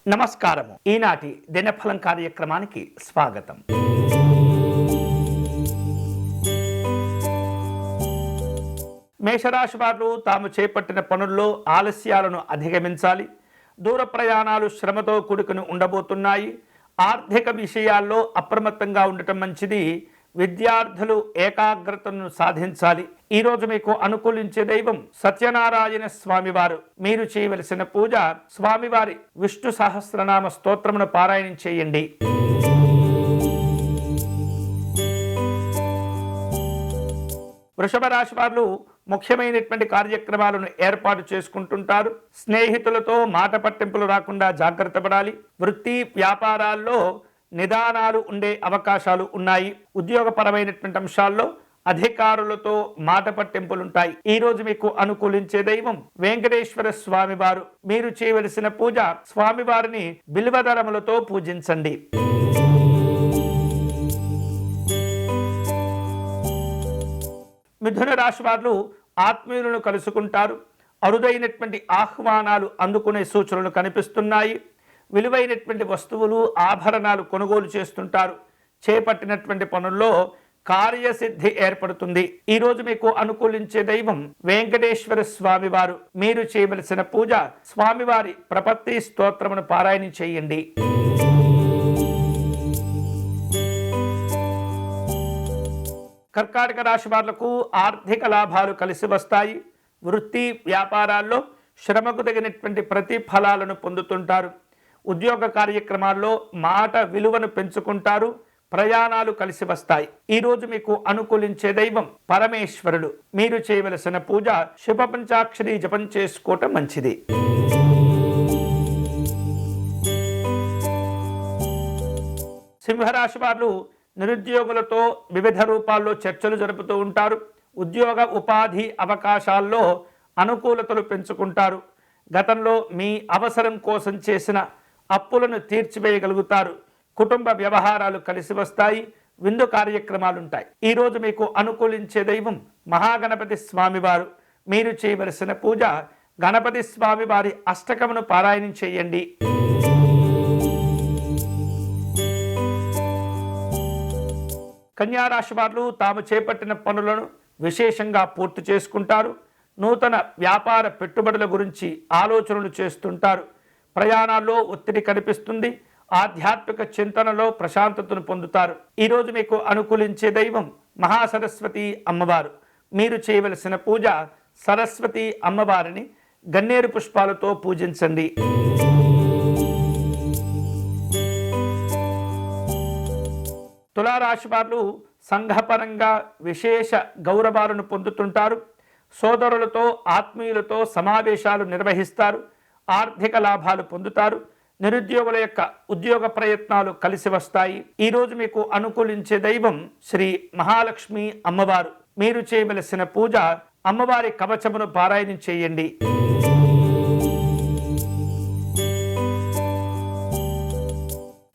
నమస్కారము. ఈనాటి దినఫలం కార్యక్రమానికి స్వాగతం. మేషరాశి వారు తాము చేపట్టిన పనుల్లో ఆలస్యాలను అధిగమించాలి. దూర ప్రయాణాలు శ్రమతో కూడుకుని ఉండబోతున్నాయి. ఆర్థిక విషయాల్లో అప్రమత్తంగా ఉండటం మంచిది. విద్యార్థులు ఏకాగ్రతను సాధించాలి. ఈరోజు మీకు అనుకూలించే దైవం సత్యనారాయణ స్వామివారు. మీరు చేయవలసిన పూజ స్వామివారి విష్ణు సహస్రనామ స్తోత్రమును పారాయణం చేయండి. వృషభ రాశి వారు ముఖ్యమైనటువంటి కార్యక్రమాలను ఏర్పాటు చేసుకుంటుంటారు. స్నేహితులతో మాట పట్టింపులు రాకుండా జాగ్రత్త పడాలి. వృత్తి వ్యాపారాల్లో నిదానాలు ఉండే అవకాశాలు ఉన్నాయి. ఉద్యోగపరమైనటువంటి అంశాల్లో అధికారులతో మాట పట్టింపులుంటాయి. ఈ రోజు మీకు అనుకూలించే దైవం వెంకటేశ్వర స్వామి వారు. మీరు చేయవలసిన పూజ స్వామివారిని బిల్వదళములతో పూజించండి. మిథున రాశి వారు ఆత్మీయులను కలుసుకుంటారు. అరుదైనటువంటి ఆహ్వానాలు అందుకునే సూచనలు కనిపిస్తున్నాయి. విలువైనటువంటి వస్తువులు ఆభరణాలు కొనుగోలు చేస్తుంటారు. చేపట్టినటువంటి పనుల్లో కార్యసిద్ధి ఏర్పడుతుంది. ఈరోజు మీకు అనుకూలించే దైవం వెంకటేశ్వర స్వామి వారు. మీరు చేయవలసిన పూజ స్వామివారి ప్రపత్తి స్తోత్రమును పారాయణం చేయండి. కర్కాటక రాశి వాళ్లకు ఆర్థిక లాభాలు కలిసి వస్తాయి. వృత్తి వ్యాపారాల్లో శ్రమకు తగినటువంటి ప్రతిఫలాలను పొందుతుంటారు. ఉద్యోగ కార్యక్రమాల్లో మాట విలువను పెంచుకుంటారు. ప్రయాణాలు కలిసి వస్తాయి. ఈరోజు మీకు అనుకూలించే దైవం పరమేశ్వరుడు. మీరు చేయవలసిన పూజ శుభ పంచాక్షరి జపం చేసుకోవటం మంచిది. సింహరాశి వారు నిరుద్యోగులతో వివిధ రూపాల్లో చర్చలు జరుపుతూ ఉంటారు. ఉద్యోగ ఉపాధి అవకాశాల్లో అనుకూలతలు పెంచుకుంటారు. గతంలో మీ అవసరం కోసం చేసిన అప్పులను తీర్చివేయగలుగుతారు. కుటుంబ వ్యవహారాలు కలిసి వస్తాయి. విందు కార్యక్రమాలు ఉంటాయి. ఈరోజు మీకు అనుకూలించే దైవం మహాగణపతి స్వామివారు. మీరు చేయవలసిన పూజ గణపతి స్వామివారి అష్టకమును పారాయణం చేయండి. కన్యారాశి వారు తాము చేపట్టిన పనులను విశేషంగా పూర్తి చేసుకుంటారు. నూతన వ్యాపార పెట్టుబడుల గురించి ఆలోచనలు చేస్తుంటారు. ప్రయాణాల్లో ఒత్తిడి కనిపిస్తుంది. ఆధ్యాత్మిక చింతనలో ప్రశాంతతను పొందుతారు. ఈరోజు మీకు అనుకూలించే దైవం మహాసరస్వతి అమ్మవారు. మీరు చేయవలసిన పూజ సరస్వతి అమ్మవారిని గన్నేరు పుష్పాలతో పూజించండి. తులారాశి వారు సంఘపరంగా విశేష గౌరవాలను పొందుతుంటారు. సోదరులతో ఆత్మీయులతో సమావేశాలు నిర్వహిస్తారు. ఆర్థిక లాభాలు పొందుతారు. నిరుద్యోగుల యొక్క ఉద్యోగ ప్రయత్నాలు కలిసి వస్తాయి. ఈరోజు మీకు అనుకూలించే దైవం శ్రీ మహాలక్ష్మి అమ్మవారు. మీరు చేయవలసిన పూజ అమ్మవారి కవచమును పారాయణం చేయండి.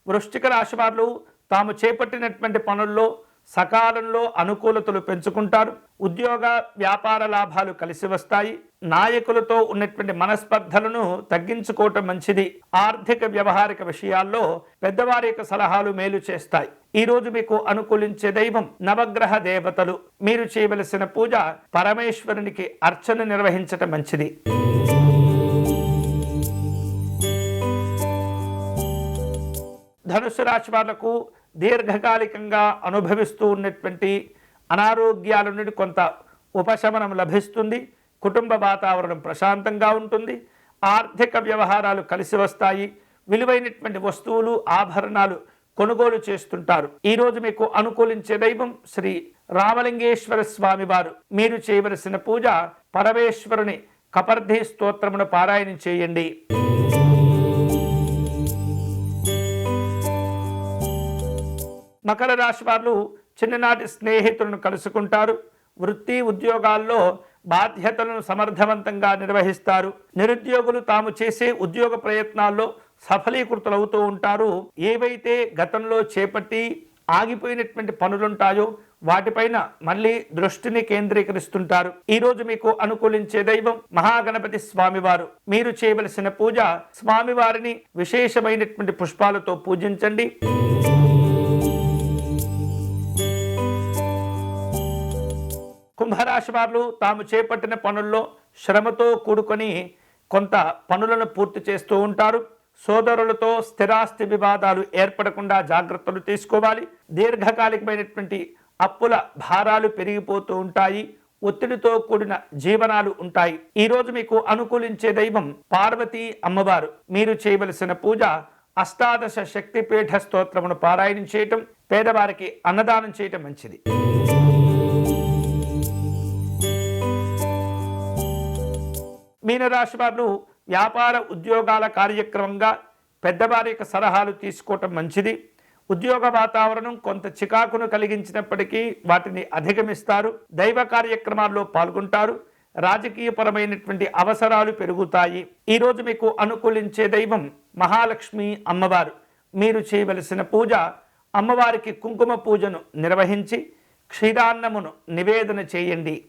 వృశ్చిక రాశి వారు తాము చేపట్టినటువంటి పనుల్లో సకాలంలో అనుకూలతలు పెంచుకుంటారు. ఉద్యోగ వ్యాపార లాభాలు కలిసి వస్తాయి. నాయకులతో ఉన్నటువంటి మనస్పర్ధలను తగ్గించుకోవటం మంచిది. ఆర్థిక వ్యవహారిక విషయాల్లో పెద్దవారి యొక్క సలహాలు మేలు చేస్తాయి. ఈరోజు మీకు అనుకూలించే దైవం నవగ్రహ దేవతలు. మీరు చేయవలసిన పూజ పరమేశ్వరునికి అర్చన నిర్వహించటం మంచిది. ధనుసు రాశి వాళ్లకు దీర్ఘకాలికంగా అనుభవిస్తూ ఉన్నటువంటి అనారోగ్యాల నుండి కొంత ఉపశమనం లభిస్తుంది. కుటుంబ వాతావరణం ప్రశాంతంగా ఉంటుంది. ఆర్థిక వ్యవహారాలు కలిసి వస్తాయి. విలువైనటువంటి వస్తువులు ఆభరణాలు కొనుగోలు చేస్తుంటారు. ఈరోజు మీకు అనుకూలించే దైవం శ్రీ రామలింగేశ్వర స్వామి వారు. మీరు చేయవలసిన పూజ పరమేశ్వరుని కపర్ధి స్తోత్రమును పారాయణం చేయండి. మకర రాశి వారు చిన్ననాటి స్నేహితులను కలుసుకుంటారు. వృత్తి ఉద్యోగాల్లో బాధ్యతలను సమర్థవంతంగా నిర్వహిస్తారు. నిరుద్యోగులు తాము చేసే ఉద్యోగ ప్రయత్నాల్లో సఫలీకృతులవుతూ ఉంటారు. ఏవైతే గతంలో చేపట్టి ఆగిపోయినటువంటి పనులుంటాయో వాటిపైన మళ్ళీ దృష్టిని కేంద్రీకరిస్తుంటారు. ఈ రోజు మీకు అనుకూలించే దైవం మహాగణపతి స్వామివారు. మీరు చేయవలసిన పూజ స్వామివారిని విశేషమైనటువంటి పుష్పాలతో పూజించండి. కుంభరాశి వారు తాము చేపట్టిన పనుల్లో శ్రమతో కూడుకొని కొంత పనులను పూర్తి చేస్తూ ఉంటారు. సోదరులతో స్థిరాస్తి వివాదాలు ఏర్పడకుండా జాగ్రత్తలు తీసుకోవాలి. దీర్ఘకాలికమైనటువంటి అప్పుల భారాలు పెరిగిపోతూ ఉంటాయి. ఒత్తిడితో కూడిన జీవనాలు ఉంటాయి. ఈ రోజు మీకు అనుకూలించే దైవం పార్వతీ అమ్మవారు. మీరు చేయవలసిన పూజ అష్టాదశ శక్తిపీఠ స్తోత్రమును పారాయణం చేయటం, పేదవారికి అన్నదానం చేయటం మంచిది. మీనరాశి వారు వ్యాపార ఉద్యోగాల కార్యక్రమంగా పెద్దవారి యొక్క సలహాలు తీసుకోవటం మంచిది. ఉద్యోగ వాతావరణం కొంత చికాకును కలిగించినప్పటికీ వాటిని అధిగమిస్తారు. దైవ కార్యక్రమాల్లో పాల్గొంటారు. రాజకీయపరమైనటువంటి అవసరాలు పెరుగుతాయి. ఈరోజు మీకు అనుకూలించే దైవం మహాలక్ష్మి అమ్మవారు. మీరు చేయవలసిన పూజ అమ్మవారికి కుంకుమ పూజను నిర్వహించి క్షీరాన్నమును నివేదన చేయండి.